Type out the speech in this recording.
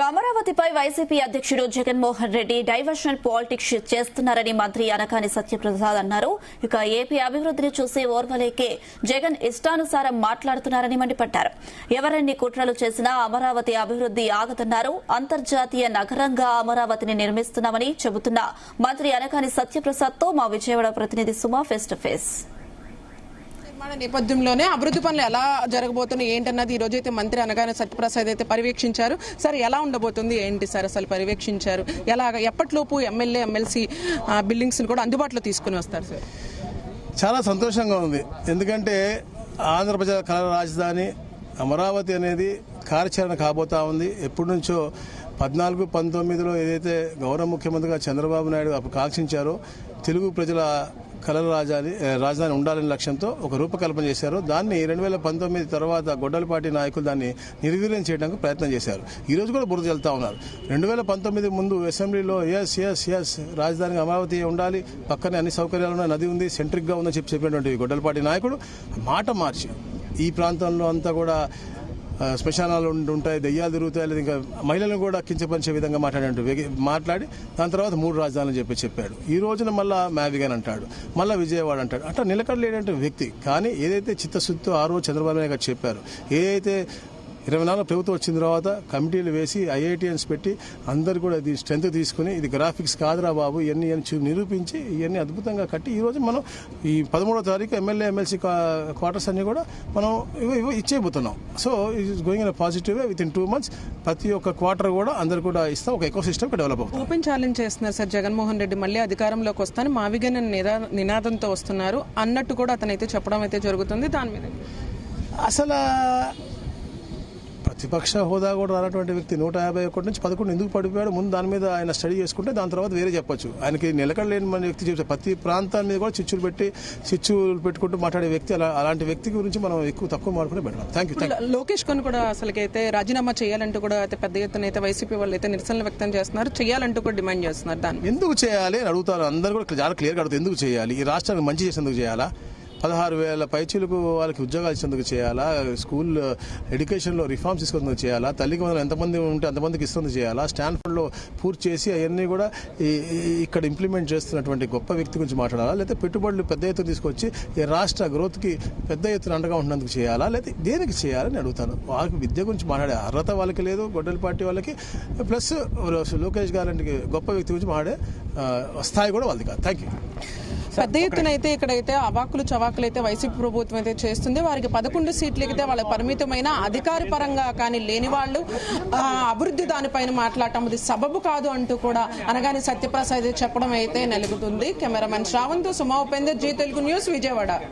అమరావతిపై YCP అధ్యక్షుడు Jaganmohan Reddy diversion politics చేస్తున్నారని మంత్రి అనకాని సత్యప్రసాద్ అన్నారు. ఇక ఏపీ అభివృద్ధిని చూసి ఓర్వలేకే జగన్ ఇష్టానుసారం మాట్లాడుతున్నారని మండిపడ్డారు. ఎవరెన్ని కుట్రలు చేసినా అమరావతి అభివృద్ధి ఆగదన్నారు. అంతర్జాతీయ నగరంగా అమరావతిని నిర్మిస్తున్నామని చెబుతున్న మంత్రి అనకాని సత్యప్రసాద్తో మా విజయవాడ ప్రతినిధి సుమా ఫేస్ టు ఫేస్. నిర్మాణ నేపథ్యంలోనే అభివృద్ధి పనులు ఎలా జరగబోతున్నాయి ఏంటన్నది ఈ రోజు అయితే మంత్రి అనగానే సత్యప్రసాద్ అయితే పర్యవేక్షించారు. సార్ ఎలా ఉండబోతుంది ఏంటి సార్ అసలు పర్యవేక్షించారు ఎప్పటిలోపు ఎమ్మెల్యే ఎమ్మెల్సీ బిల్డింగ్స్ కూడా అందుబాటులో తీసుకుని వస్తారు సార్? చాలా సంతోషంగా ఉంది. ఎందుకంటే ఆంధ్రప్రదేశ్ కళల రాజధాని అమరావతి అనేది కార్యాచరణ కాబోతా ఉంది. ఎప్పటి నుంచో 14-19లో ఏదైతే గౌరవ ముఖ్యమంత్రిగా చంద్రబాబు నాయుడు అప్పుడు కాంక్షించారో తెలుగు ప్రజల కళల రాజధాని ఉండాలనే లక్ష్యంతో ఒక రూపకల్పన చేశారు. దాన్ని 2019 తర్వాత గొడ్డలపాటి నాయకులు దాన్ని నిర్వీర్యం చేయడానికి ప్రయత్నం చేశారు. ఈ రోజు కూడా బురద వెళ్తా ఉన్నారు. 2019 ముందు అసెంబ్లీలో ఎస్ రాజధానిగా అమరావతి ఉండాలి, పక్కనే అన్ని సౌకర్యాలు ఉన్నాయి, నది ఉంది, సెంట్రిక్ గా ఉందని చెప్పినటువంటి గొడ్డలపాటి నాయకుడు మాట మార్చి ఈ ప్రాంతంలో అంతా కూడా శ్మశానాలు ఉంటాయి, దెయ్యాలు తిరుగుతాయి, లేదా ఇంకా మహిళలను కూడా కించపరిచే విధంగా మాట్లాడి దాని తర్వాత 3 రాజధానులు చెప్పాడు. ఈ రోజున మళ్ళా మ్యావిగాన్ అంటాడు, మళ్ళీ విజయవాడ అంటాడు. అట్లా నిలకడలేనటువంటి వ్యక్తి. కానీ ఏదైతే చిత్తశుద్ధితో ఆ రోజు చంద్రబాబు నాయుడు గారు చెప్పారు, ఏదైతే 24 ప్రభుత్వం వచ్చిన తర్వాత కమిటీలు వేసి ఐఐటిఎన్స్ పెట్టి అందరు కూడా ఇది స్ట్రెంత్ తీసుకుని ఇది గ్రాఫిక్స్ కాదురా బాబు ఇవన్నీ నిరూపించి ఇవన్నీ అద్భుతంగా కట్టి ఈ రోజు మనం ఈ 13వ తారీఖు ఎమ్మెల్యే ఎమ్మెల్సీ క్వార్టర్స్ అన్ని కూడా మనం ఇచ్చేయబోతున్నాం. So it going in positive way. With in 2 months ప్రతి ఒక్క క్వార్టర్ కూడా అందరు కూడా ఇస్తాం. ఒక ఎకో సిస్టమ్ డెవలప్ అవుతుంది. ఓపెన్ ఛాలెంజ్ చేస్తున్నారు సార్ జగన్మోహన్ రెడ్డి, మళ్ళీ అధికారంలోకి వస్తాను మావిగన్ నినాదంతో వస్తున్నారు అన్నట్టు కూడా అతనైతే చెప్పడం అయితే జరుగుతుంది. దాని మీద అసలు ప్రతిపక్ష హోదా కూడా రానటువంటి వ్యక్తి 151 నుంచి 11 ఎందుకు పడిపోయాడు ముందు దాని మీద ఆయన స్టడీ చేసుకుంటే దాని తర్వాత వేరే చెప్పొచ్చు. ఆయనకి నిలకడలేని వ్యక్తి చెప్తే ప్రతి ప్రాంతాల మీద కూడా చిచ్చులు పెట్టుకుంటూ మాట్లాడే వ్యక్తి, అలాంటి వ్యక్తి గురించి మనం తక్కువ మాట్లాడుకునే బెటర్. Thank you. లోకేష్ కొని కూడా అసలుకైతే రాజీనామా చేయాలంటూ కూడా అయితే పెద్ద ఎత్తున అయితే వైసీపీ వాళ్ళు అయితే నిరసనలు వ్యక్తం చేస్తున్నారు, చేయాలంటూ కూడా డిమాండ్ చేస్తున్నారు. దాన్ని ఎందుకు చేయాలి అని అడుగుతారు. అందరూ కూడా చాలా క్లియర్గా అడుగుతారు, ఎందుకు చేయాలి, ఈ రాష్ట్రానికి మంచి చేసేందుకు చేయాలా, 16,000 పైచీలకు వాళ్ళకి ఉద్యోగాలు ఇచ్చేందుకు చేయాలా, స్కూల్ ఎడ్యుకేషన్లో రిఫార్మ్స్ తీసుకుందుకు చేయాలా, తల్లికి వందలు ఎంతమంది ఉంటే అంతమందికి ఇస్తుంది చేయాలా, స్టాన్ఫర్డ్లో పూర్తి చేసి అవన్నీ కూడా ఇక్కడ ఇంప్లిమెంట్ చేస్తున్నటువంటి గొప్ప వ్యక్తి గురించి మాట్లాడాలా, లేకపోతే పెట్టుబడులు పెద్ద ఎత్తున తీసుకొచ్చి ఈ రాష్ట్ర గ్రోత్కి పెద్ద ఎత్తున అండగా ఉన్నందుకు చేయాలా, లేకపోతే దేనికి చేయాలని అడుగుతాను. వాళ్ళకి విద్య గురించి మాట్లాడే అర్హత వాళ్ళకి లేదు, గొడ్డలి పార్టీ వాళ్ళకి, ప్లస్ లోకేష్ గారి గొప్ప వ్యక్తి గురించి మాట్లాడే స్థాయి కూడా వాళ్ళది కాదు. Thank you. పెద్ద ఎత్తున అయితే ఇక్కడైతే అవాకులు చవాకులు అయితే వైసీపీ ప్రభుత్వం అయితే చేస్తుంది. వారికి 11 సీట్లకైతే వాళ్ళ పరిమితమైన అధికార పరంగా కానీ లేని వాళ్ళు అభివృద్ధి దానిపైన మాట్లాడటం అది సబబు కాదు అంటూ కూడా అనగానే సత్యప్రసాద్ చెప్పడం అయితే నెలుగుతుంది. కెమెరామెన్ శ్రావంత్, సుమా ఉపేందర్, జీ తెలుగు న్యూస్, విజయవాడ.